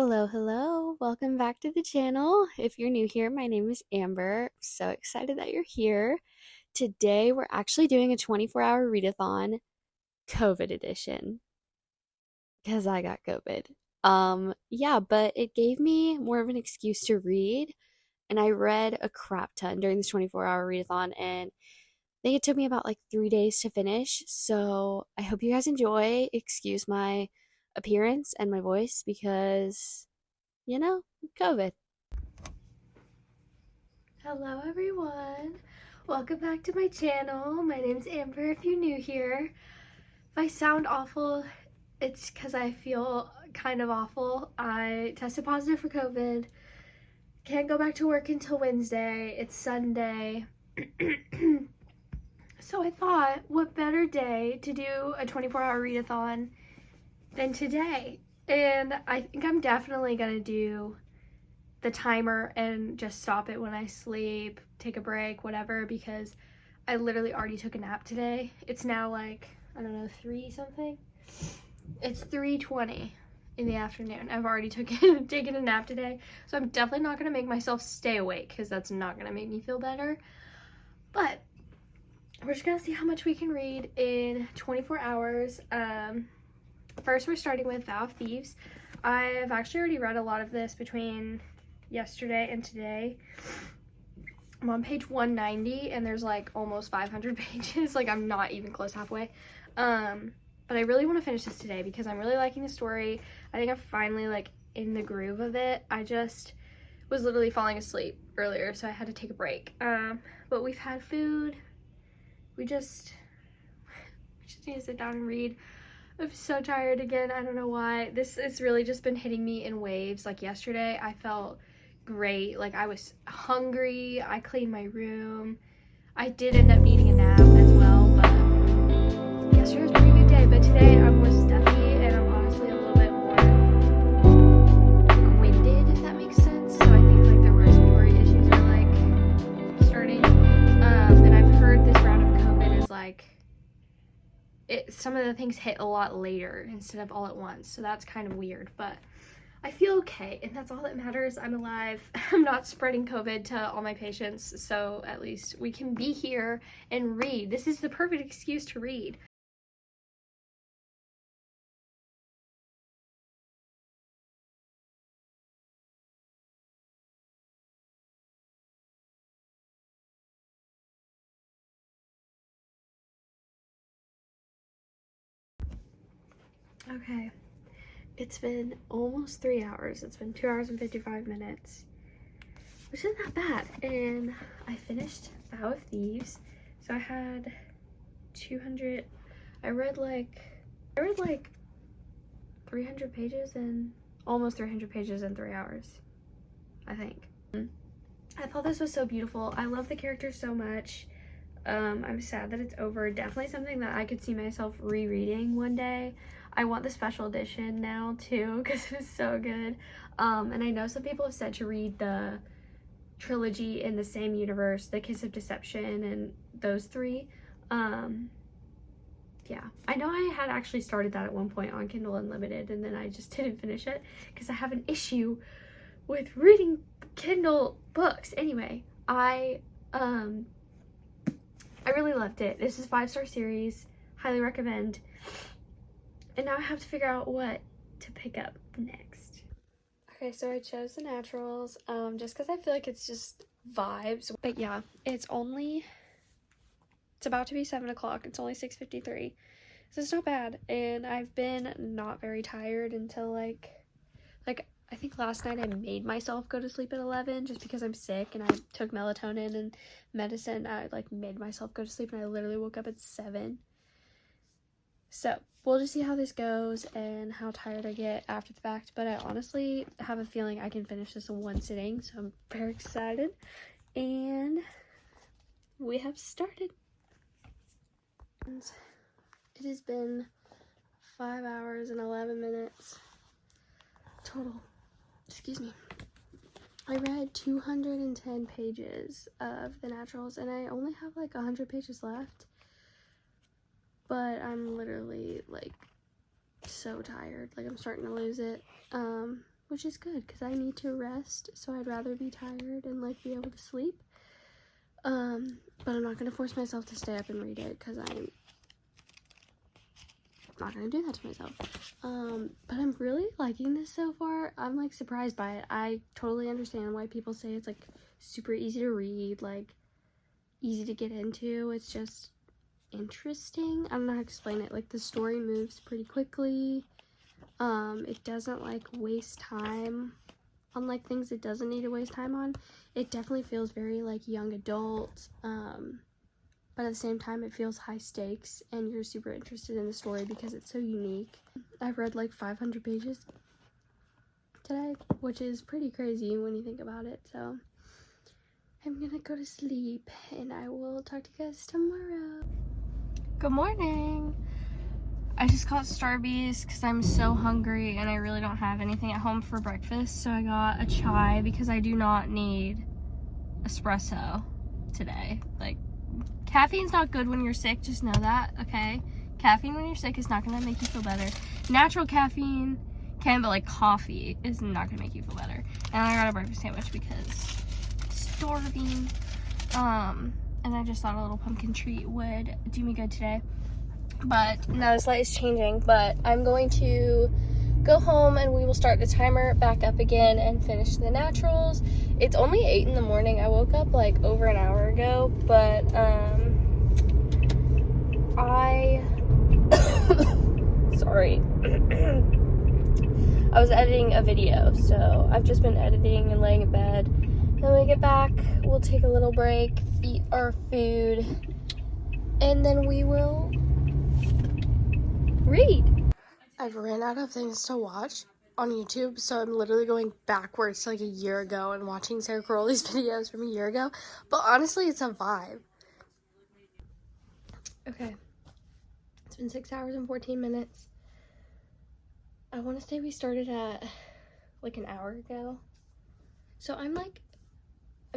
Hello. Welcome back to the channel. If you're new here, my name is Amber. So excited that you're here. Today, we're actually doing a 24-hour readathon, COVID edition, because I got COVID. Yeah, but it gave me more of an excuse to read, and I read a crap ton during this 24-hour readathon, and I think it took me about like 3 days to finish. So I hope you guys enjoy. Excuse my appearance and my voice because COVID. Hello everyone. Welcome back to my channel. My name's Amber if you're new here. If I sound awful, it's because I feel kind of awful. I tested positive for COVID. Can't go back to work until Wednesday. It's Sunday. So I thought, what better day to do a 24-hour readathon than today? And I think I'm definitely gonna do the timer and just stop it when I sleep, take a break, whatever, because I literally already took a nap today. It's now like, I don't know, 3 something? It's 3:20 in the afternoon. I've already taken a nap today, so I'm definitely not going to make myself stay awake because that's not going to make me feel better. But we're just going to see how much we can read in 24 hours. First, we're starting with Vow of Thieves. I've actually already read a lot of this between yesterday and today. I'm on page 190 and there's like almost 500 pages. Like I'm not even close halfway. But I really want to finish this today because I'm really liking the story. I think I'm finally like in the groove of it. I just was literally falling asleep earlier, so I had to take a break. But we've had food. We just need to sit down and read. I'm so tired again. I don't know why. This has really just been hitting me in waves. Like yesterday, I felt great. Like I was hungry. I cleaned my room. I did end up needing a nap as well, but yesterday was a pretty good day. But today I'm more stuffy and I'm honestly a little bit more winded, if that makes sense. So I think like the respiratory issues are like starting. And I've heard this round of COVID is like some of the things hit a lot later instead of all at once. So that's kind of weird, but I feel okay, and that's all that matters. I'm alive. I'm not spreading COVID to all my patients, so at least we can be here and read. This is the perfect excuse to read. Okay, it's been almost 3 hours. It's been 2 hours and 55 minutes, which isn't that bad. And I finished Vow of Thieves. So I had 200, I read like 300 pages and almost 300 pages in 3 hours, I think. I thought this was so beautiful. I love the characters so much. I'm sad that it's over. Definitely something that I could see myself rereading one day. I want the special edition now too because it's so good. And I know some people have said to read the trilogy in the same universe, The Kiss of Deception and those 3. Yeah, I know I had actually started that at one point on Kindle Unlimited and then I just didn't finish it because I have an issue with reading Kindle books. Anyway, I really loved it. This is a 5-star series. Highly recommend. And now I have to figure out what to pick up next. Okay, so I chose the naturals just because I feel like it's just vibes. But yeah, it's about to be 7 o'clock. It's only 6:53. So it's not bad. And I've been not very tired until like I think last night I made myself go to sleep at 11 just because I'm sick and I took melatonin and medicine. I like made myself go to sleep and I literally woke up at 7. So we'll just see how this goes and how tired I get after the fact. But I honestly have a feeling I can finish this in one sitting. So I'm very excited. And we have started. It has been 5 hours and 11 minutes total. Excuse me. I read 210 pages of the naturals and I only have like 100 pages left. But I'm literally like so tired. Like I'm starting to lose it. Which which is good because I need to rest, so I'd rather be tired and like be able to sleep. But I'm not gonna force myself to stay up and read it because I'm not gonna do that to myself. But I'm really liking this so far. I'm like surprised by it. I totally understand why people say it's like super easy to read, like easy to get into. It's just interesting. I don't know how to explain it. Like the story moves pretty quickly. It doesn't like waste time on like things it doesn't need to waste time on. It definitely feels very like young adult, but at the same time it feels high stakes and you're super interested in the story because it's so unique. I've read like 500 pages today, which is pretty crazy when you think about it. So I'm gonna go to sleep and I will talk to you guys tomorrow. Good morning. I just got Starbucks because I'm so hungry and I really don't have anything at home for breakfast. So I got a chai because I do not need espresso today. Like, caffeine's not good when you're sick, just know that, okay? Caffeine when you're sick is not gonna make you feel better. Natural caffeine can, but like coffee is not gonna make you feel better. And I got a breakfast sandwich because I'm starving. And I just thought a little pumpkin treat would do me good today. But now this light is changing, but I'm going to go home and we will start the timer back up again and finish the naturals. It's only 8 in the morning. I woke up like over an hour ago, but sorry. I was editing a video, so I've just been editing and laying in bed. Then when we get back, we'll take a little break, eat our food, and then we will read. I've ran out of things to watch on YouTube, so I'm literally going backwards to like a year ago and watching Sarah Crowley's videos from a year ago. But honestly, it's a vibe. Okay. It's been 6 hours and 14 minutes. I want to say we started at like an hour ago. So I'm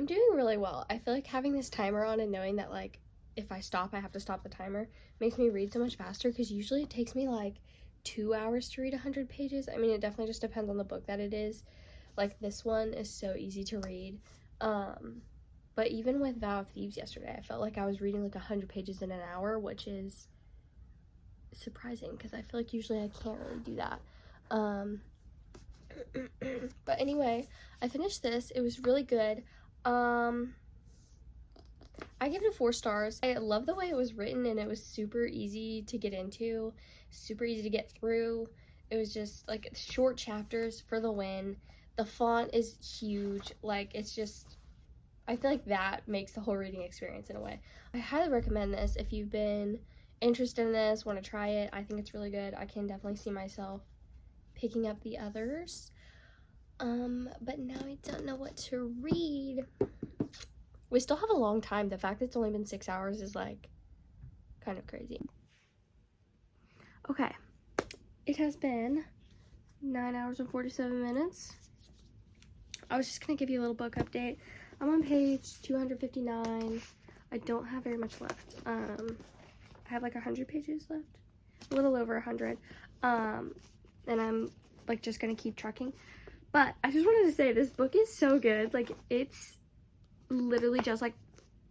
doing really well. I feel like having this timer on and knowing that like if I stop, I have to stop the timer makes me read so much faster because usually it takes me like 2 hours to read 100 pages. I mean, it definitely just depends on the book that it is. Like this one is so easy to read. But even with Vow of Thieves yesterday, I felt like I was reading like 100 pages in an hour, which is surprising because I feel like usually I can't really do that. But anyway, I finished this. It was really good. I give it a 4 stars. I love the way it was written and it was super easy to get into, super easy to get through. It was just like short chapters for the win. The font is huge. Like it's just, I feel like that makes the whole reading experience in a way. I highly recommend this if you've been interested in this, want to try it. I think it's really good. I can definitely see myself picking up the others. But now I don't know what to read. We still have a long time. The fact that it's only been 6 hours is like kind of crazy. Okay, it has been 9 hours and 47 minutes. I was just gonna give you a little book update. I'm on page 259. I don't have very much left. I have like 100 pages left, a little over 100. And I'm like just gonna keep trucking. But I just wanted to say this book is so good. Like it's literally just like,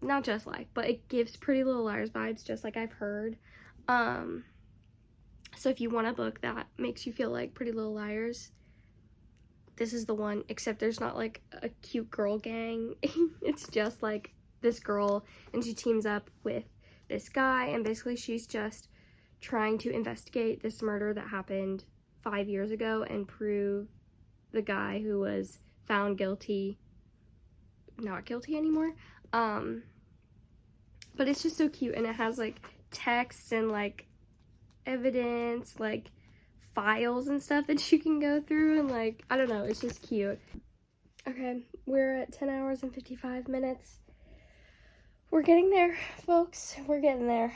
not just like, but it gives Pretty Little Liars vibes, just like I've heard. So if you want a book that makes you feel like Pretty Little Liars, this is the one, except there's not like a cute girl gang. It's just like this girl and she teams up with this guy and basically she's just trying to investigate this murder that happened 5 years ago and prove the guy who was found guilty not guilty anymore. But it's just so cute and it has like text and like evidence, like files and stuff that you can go through and like, I don't know, it's just cute. Okay, we're at 10 hours and 55 minutes. We're getting there, folks. We're getting there.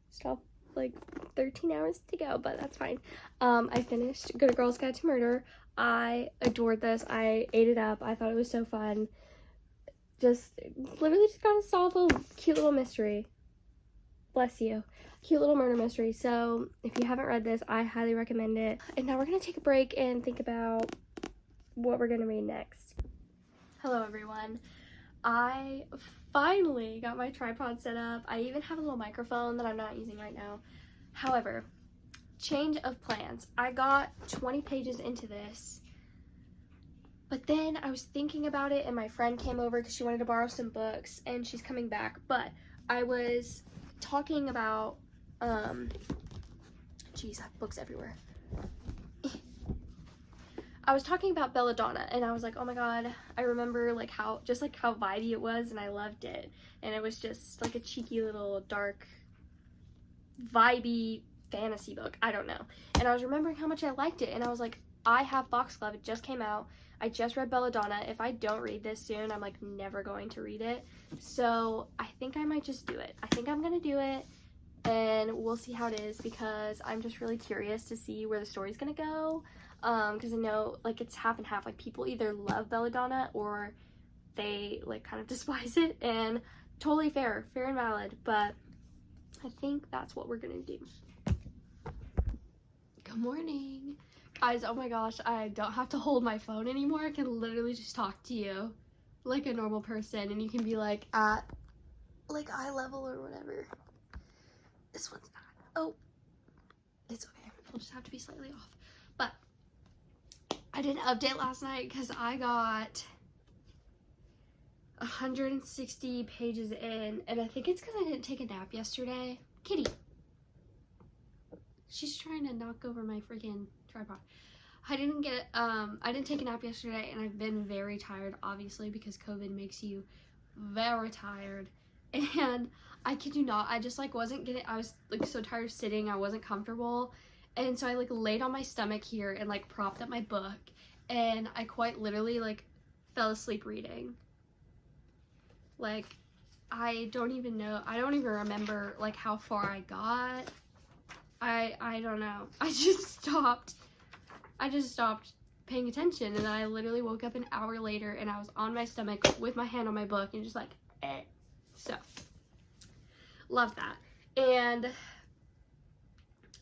Still like 13 hours to go, but that's fine. I finished Good Girls Guide to Murder. I adored this. I ate it up. I thought it was so fun. Just literally just gotta solve a cute little mystery. Bless you. Cute little murder mystery. So if you haven't read this, I highly recommend it. And now we're gonna take a break and think about what we're gonna read next. Hello everyone. I finally got my tripod set up. I even have a little microphone that I'm not using right now. However, change of plans. I got 20 pages into this, but then I was thinking about it and my friend came over because she wanted to borrow some books and she's coming back. But I was talking about, geez, I have books everywhere. I was talking about Belladonna and I was like, oh my god, I remember like how vibey it was and I loved it. And it was just like a cheeky little dark, vibey fantasy book. I don't know. And I was remembering how much I liked it and I was like, I have Foxglove. It just came out. I just read Belladonna. If I don't read this soon, I'm like never going to read it. So I think I might just do it. I think I'm gonna do it and we'll see how it is because I'm just really curious to see where the story's gonna go. Because I know like it's half and half. Like people either love Belladonna or they like kind of despise it, and totally fair and valid. But I think that's what we're gonna do. Good morning. Guys, oh my gosh, I don't have to hold my phone anymore. I can literally just talk to you like a normal person and you can be like at like eye level or whatever. This one's not. Oh, it's okay. I'll just have to be slightly off. But I did an update last night because I got 160 pages in and I think it's because I didn't take a nap yesterday. Kitty. She's trying to knock over my freaking tripod. I didn't take a nap yesterday and I've been very tired, obviously, because COVID makes you very tired. And I kid you not, I just like wasn't getting, I was like so tired of sitting, I wasn't comfortable. And so I like laid on my stomach here and like propped up my book and I quite literally like fell asleep reading. Like, I don't even remember like how far I got. I don't know. I just stopped paying attention and I literally woke up an hour later and I was on my stomach with my hand on my book and just like, eh. So, love that. And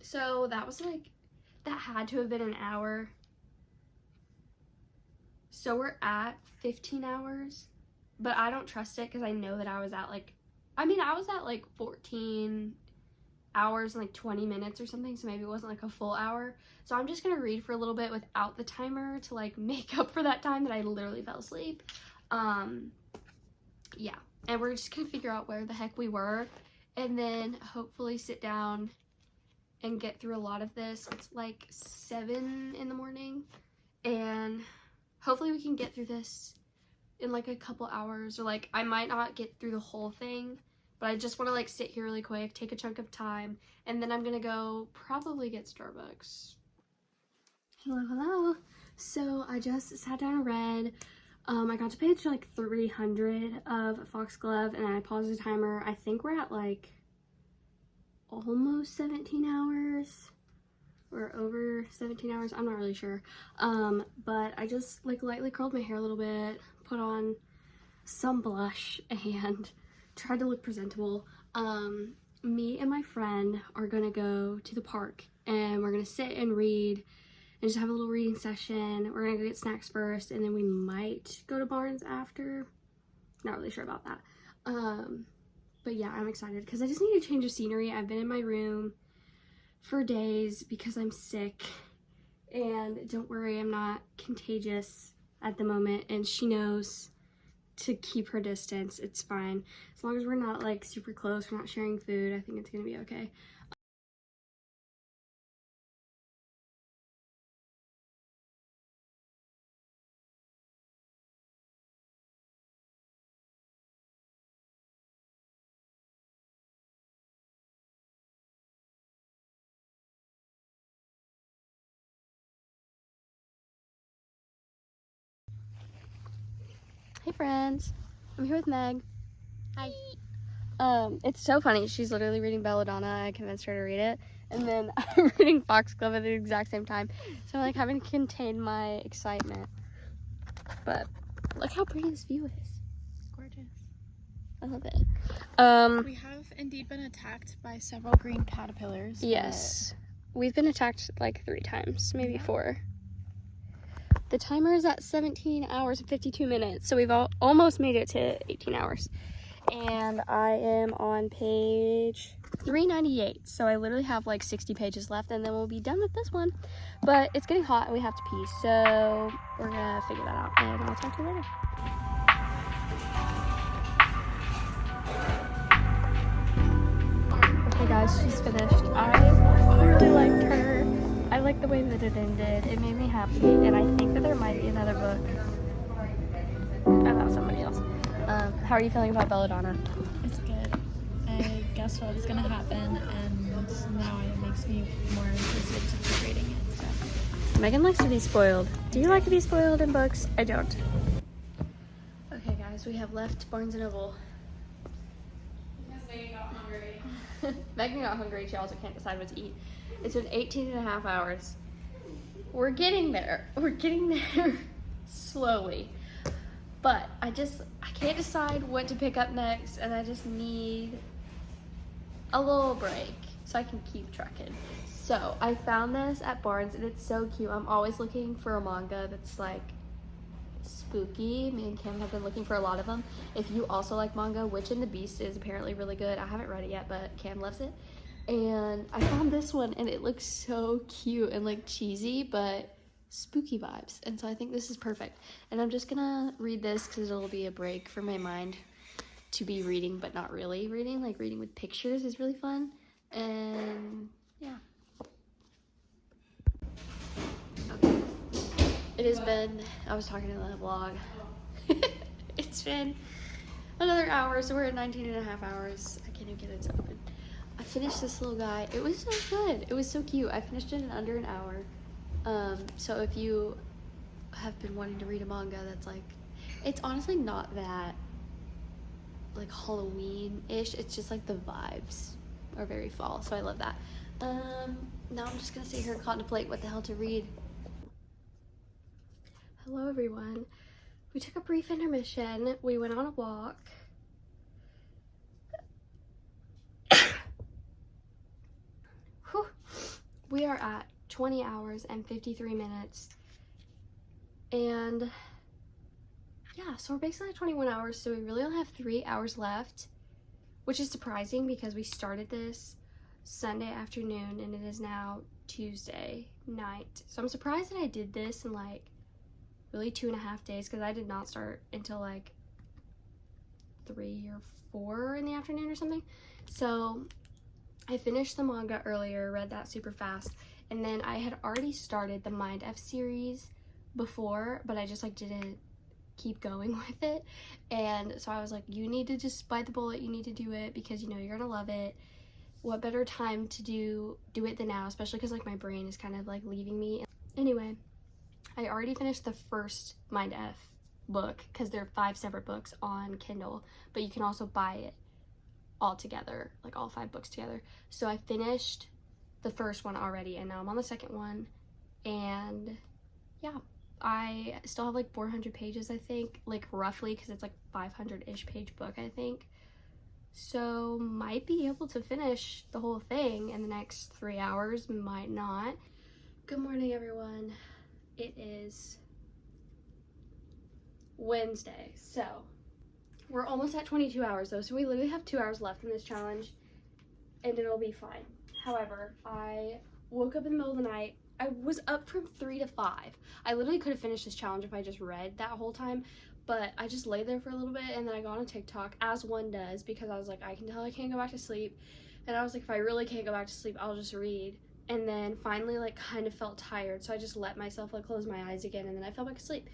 so that was like, that had to have been an hour. So we're at 15 hours, but I don't trust it because I know that I was at like 14 hours and like 20 minutes or something, so maybe it wasn't like a full hour. So I'm just gonna read for a little bit without the timer to like make up for that time that I literally fell asleep. Yeah, and we're just gonna figure out where the heck we were and then hopefully sit down and get through a lot of this. It's like 7 in the morning and hopefully we can get through this in like a couple hours, or like I might not get through the whole thing, but I just want to like sit here really quick, take a chunk of time, and then I'm gonna go probably get Starbucks. Hello. So I just sat down and read. I got to page like 300 of Foxglove and I paused the timer. I think we're at like almost 17 hours or over 17 hours. I'm not really sure. But I just like lightly curled my hair a little bit, put on some blush and tried to look presentable. Me and my friend are gonna go to the park and we're gonna sit and read and just have a little reading session. We're gonna go get snacks first and then we might go to Barnes after. Not really sure about that. But yeah, I'm excited because I just need a change of scenery. I've been in my room for days because I'm sick, and don't worry, I'm not contagious at the moment, and she knows to keep her distance. It's fine. As long as we're not like super close, we're not sharing food, I think it's gonna be okay. Hey friends, I'm here with Meg. Hi. It's so funny. She's literally reading Belladonna. I convinced her to read it, and then I'm reading Foxglove at the exact same time. So I'm like having to contain my excitement. But look how pretty this view is. It's gorgeous. I love it. We have indeed been attacked by several green caterpillars. Yes. We've been attacked like 3 times, maybe 4. The timer is at 17 hours and 52 minutes, so we've almost made it to 18 hours. And I am on page 398, so I literally have like 60 pages left, and then we'll be done with this one. But it's getting hot and we have to pee, so we're gonna figure that out, and I'll talk to you later. Okay guys, she's finished. I really liked her. I like the way that it ended. It made me happy, and I think that there might be another book about somebody else. How are you feeling about Belladonna? It's good. I guessed what was going to happen, and now it makes me more interested to keep reading it. So. Megan likes to be spoiled. Do you like to be spoiled in books? I don't. Okay guys, we have left Barnes & Noble. Because Megan got hungry. Megan got hungry. She also can't decide what to eat. It's been 18 and a half hours. We're getting there. We're getting there slowly. But I can't decide what to pick up next, and I just need a little break so I can keep trucking. So I found this at Barnes, and it's so cute. I'm always looking for a manga that's like spooky. Me and Kim have been looking for a lot of them. If you also like manga, Witch and the Beast is apparently really good. I haven't read it yet, but Cam loves it. And I found this one, and it looks so cute and like cheesy, but spooky vibes. And so I think this is perfect. And I'm just gonna read this because it'll be a break for my mind to be reading, but not really reading. Like reading with pictures is really fun. And yeah. Okay. It has been, I was talking in the vlog. It's been another hour, so we're at 19 and a half hours. I can't even get it to open. I finished this little guy. It was so good. It was so cute. I finished it in under an hour. So if you have been wanting to read a manga that's like, it's honestly not that like Halloween-ish. It's just like the vibes are very fall, so I love that. Now I'm just gonna sit here and contemplate what the hell to read. Hello everyone. We took a brief intermission. We went on a walk. Whew. We are at 20 hours and 53 minutes. And yeah, so we're basically at 21 hours, so we really only have 3 hours left, which is surprising because we started this Sunday afternoon and it is now Tuesday night. So I'm surprised that I did this in like really 2.5 days, because I did not start until like 3 or 4 in the afternoon or something. So I finished the manga earlier, read that super fast, and then I had already started the Mind F series before, but I just like didn't keep going with it. And so I was like, you need to just bite the bullet, you need to do it because you know you're gonna love it. What better time to do it than now, especially because like my brain is kind of like leaving me. Anyway, I already finished the first Mind F book because there are 5 separate books on Kindle, but you can also buy it all together, like all 5 books together. So I finished the first one already, and now I'm on the second one. And yeah, I still have like 400 pages, I think, like roughly, because it's like 500-ish page book, I think. So might be able to finish the whole thing in the next 3 hours, might not. Good morning, everyone. It is Wednesday, so we're almost at 22 hours though, so we literally have 2 hours left in this challenge and it'll be fine. However, I woke up in the middle of the night. I was up from 3 to 5. I literally could have finished this challenge if I just read that whole time, but I just lay there for a little bit, and then I got on TikTok, as one does, because I was like, I can tell I can't go back to sleep. And I was like, if I really can't go back to sleep, I'll just read. And then finally like kind of felt tired, so I just let myself like close my eyes again, and then I fell back asleep.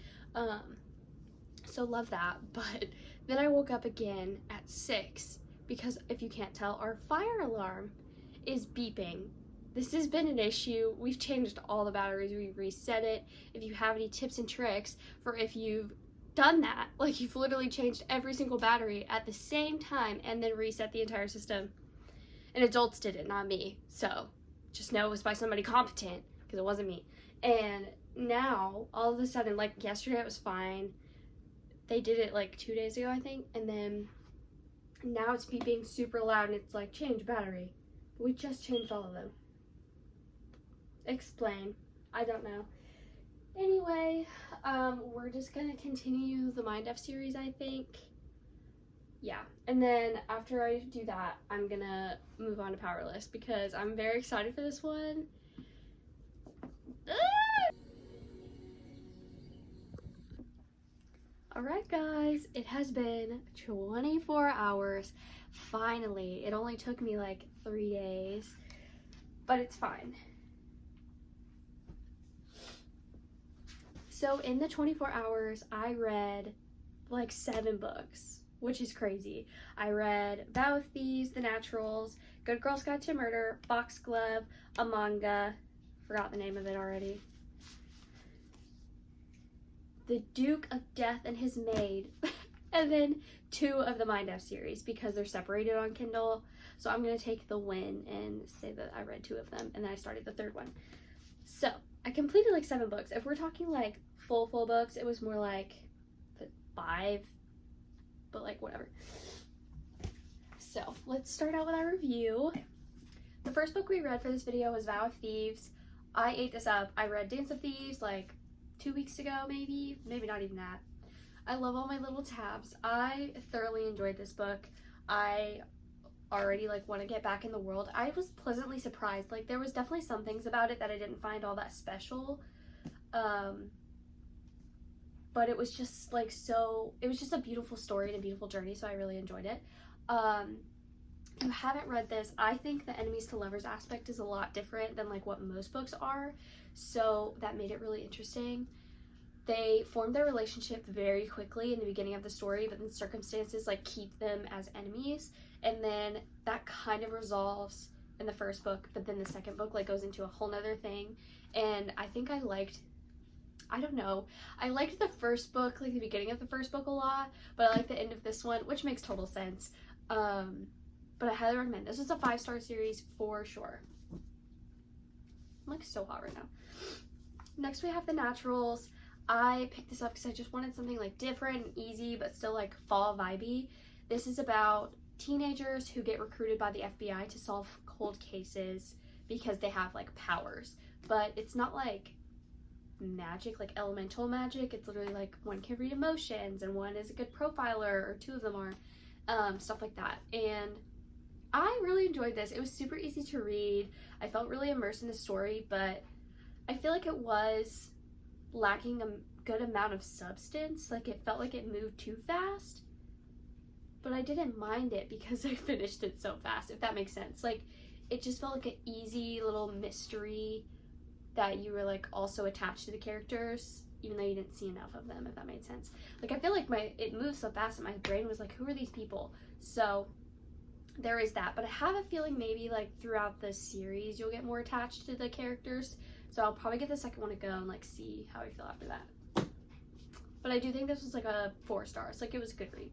So love that. But then I woke up again at 6 because, if you can't tell, our fire alarm is beeping. This has been an issue. We've changed all the batteries, we reset it. If you have any tips and tricks for if you've done that, like you've literally changed every single battery at the same time and then reset the entire system. And adults did it, not me. So just know it was by somebody competent, because it wasn't me. And now, all of a sudden, like yesterday it was fine. They did it like 2 days ago, I think, and then Now it's beeping super loud and it's like, change battery. But we just changed all of them. Explain. I don't know. Anyway, we're just gonna continue the Mind F series, I think. Yeah, and then after I do that, I'm gonna move on to Powerless because I'm very excited for this one. Alright guys, it has been 24 hours. Finally, it only took me like 3 days, but it's fine. So in the 24 hours, I read like 7 books, which is crazy. I read Vow of Thieves, The Naturals, Good Girls Guide to Murder, Foxglove, a manga, forgot the name of it already, The Duke of Death and His Maid, and then 2 of the Mind F series because they're separated on Kindle. So I'm going to take the win and say that I read 2 of them, and then I started the 3rd one. So I completed like 7 books. If we're talking like full books, it was more like 5, but like whatever. So let's start out with our review. The first book we read for this video was Vow of Thieves. I ate this up. I read Dance of Thieves like 2 weeks ago, maybe not even that. I love all my little tabs. I thoroughly enjoyed this book. I already like want to get back in the world. I was pleasantly surprised. Like there was definitely some things about it that I didn't find all that special. But it was just like it was just a beautiful story and a beautiful journey, so I really enjoyed it. If you haven't read this, I think the enemies to lovers aspect is a lot different than like what most books are, so that made it really interesting. They formed their relationship very quickly in the beginning of the story, but then circumstances like keep them as enemies, and then that kind of resolves in the first book, but then the second book like goes into a whole nother thing. And I think I liked the first book, like the beginning of the first book a lot, but I like the end of this one, which makes total sense. But I highly recommend. This is a 5-star series for sure. I'm like so hot right now. Next we have The Naturals. I picked this up because I just wanted something like different and easy, but still like fall vibey. This is about teenagers who get recruited by the FBI to solve cold cases because they have like powers, but it's not like magic, like elemental magic. It's literally like one can read emotions and one is a good profiler, or 2 of them are, stuff like that. And I really enjoyed this. It was super easy to read. I felt really immersed in the story, but I feel like it was lacking a good amount of substance. Like it felt like it moved too fast, but I didn't mind it because I finished it so fast, if that makes sense. Like it just felt like an easy little mystery that you were like also attached to the characters, even though you didn't see enough of them, if that made sense. Like I feel like it moved so fast that my brain was like, who are these people? So there is that, but I have a feeling maybe like throughout the series you'll get more attached to the characters, so I'll probably give the second one a go and like see how I feel after that. But I do think this was like a 4 stars. Like it was a good read.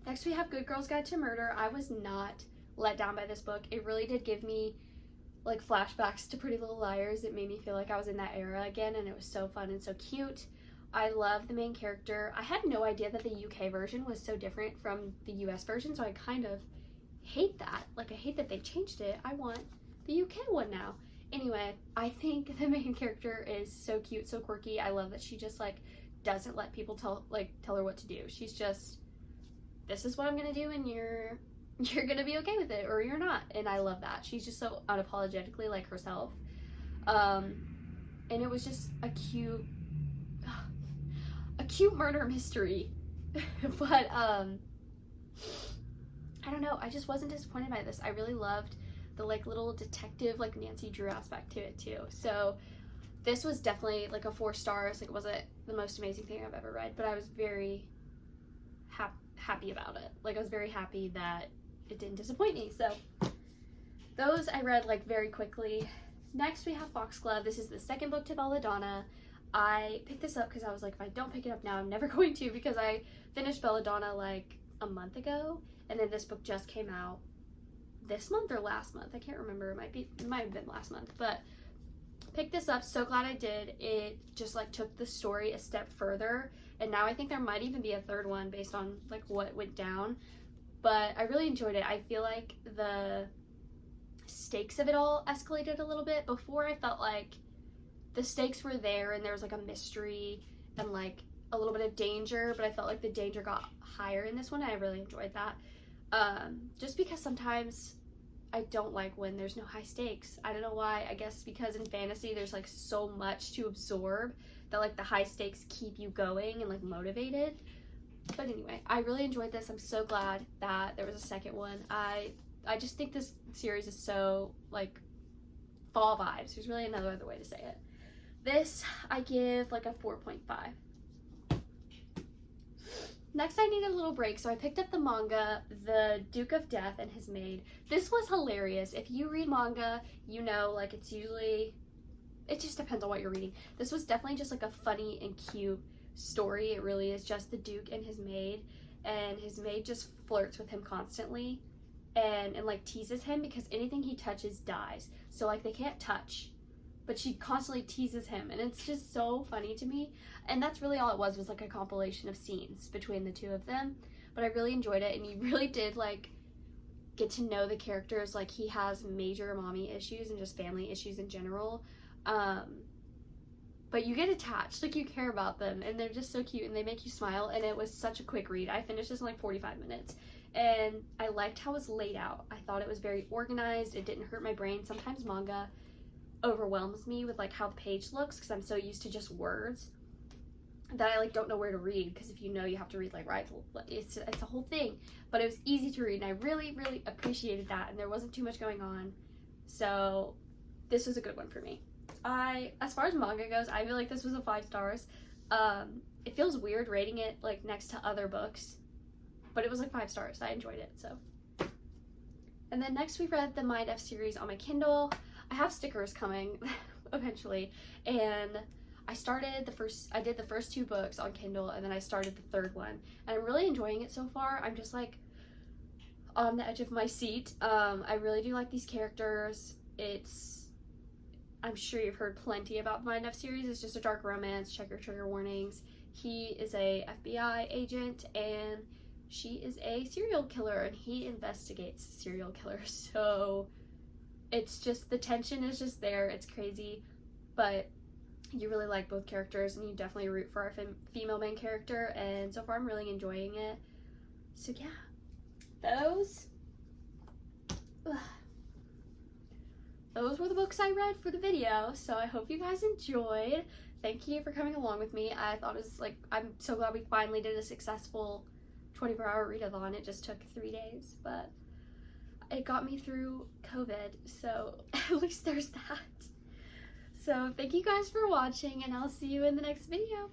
Next we have Good Girls Guide to Murder. I was not let down by this book. It really did give me like flashbacks to Pretty Little Liars. It made me feel like I was in that era again, and it was so fun and so cute. I love the main character. I had no idea that the UK version was so different from the US version, so I kind of hate that. Like I hate that they changed it. I want the UK one now. Anyway, I think the main character is so cute, so quirky. I love that she just like doesn't let people tell her what to do. She's just, this is what I'm gonna do and you're gonna be okay with it or you're not. And I love that. She's just so unapologetically like herself. And it was just a cute murder mystery. But I don't know, I just wasn't disappointed by this. I really loved the like little detective like Nancy Drew aspect to it too. So this was definitely like a 4 stars. Like it wasn't the most amazing thing I've ever read, but I was very happy about it. Like I was very happy that it didn't disappoint me. So those I read like very quickly. Next we have Foxglove. This is the second book to Belladonna. I picked this up because I was like, if I don't pick it up now, I'm never going to, because I finished Belladonna like a month ago, and then this book just came out this month or last month. I can't remember. It might have been last month, but picked this up. So glad I did. It just like took the story a step further, and now I think there might even be a third one based on like what went down. But I really enjoyed it. I feel like the stakes of it all escalated a little bit. Before, I felt like the stakes were there and there was like a mystery and like a little bit of danger, but I felt like the danger got higher in this one, and I really enjoyed that. Just because sometimes I don't like when there's no high stakes. I don't know why. I guess because in fantasy there's like so much to absorb that like the high stakes keep you going and like motivated. But anyway, I really enjoyed this. I'm so glad that there was a second one. I just think this series is so like fall vibes. There's really another other way to say it. This I give like a 4.5. Next, I needed a little break, so I picked up the manga, The Duke of Death and His Maid. This was hilarious. If you read manga, you know, like, it's usually, it just depends on what you're reading. This was definitely just, like, a funny and cute story. It really is just the Duke and his maid, and his maid just flirts with him constantly and like, teases him because anything he touches dies. So, like, they can't touch, but she constantly teases him, and it's just so funny to me. And that's really all it was like a compilation of scenes between the two of them. But I really enjoyed it, and you really did like get to know the characters. Like, he has major mommy issues and just family issues in general, but you get attached, like you care about them, and they're just so cute and they make you smile. And it was such a quick read. I finished this in like 45 minutes, and I liked how it was laid out. I thought it was very organized. It didn't hurt my brain. Sometimes manga overwhelms me with like how the page looks because I'm so used to just words that I like don't know where to read, because if you know, you have to read like right, it's a whole thing. But it was easy to read, and I really appreciated that, and there wasn't too much going on, so this was a good one for me. As far as manga goes, I feel like this was a 5 stars. It feels weird rating it like next to other books, but it was like 5 stars. I enjoyed it. So, and then next we read the Mind F series on my Kindle. I have stickers coming eventually, and I did the first 2 books on Kindle, and then I started the third one, and I'm really enjoying it so far. I'm just like on the edge of my seat. I really do like these characters. I'm sure you've heard plenty about the Mind F series. It's just a dark romance. Check your trigger warnings. He is a FBI agent, and she is a serial killer, and he investigates serial killers. So it's just, the tension is just there. It's crazy, but you really like both characters, and you definitely root for our female main character, and so far I'm really enjoying it. So yeah, those were the books I read for the video, so I hope you guys enjoyed. Thank you for coming along with me. I thought it was like, I'm so glad we finally did a successful 24-hour readathon. It just took 3 days, but it got me through COVID, so at least there's that. So thank you guys for watching, and I'll see you in the next video.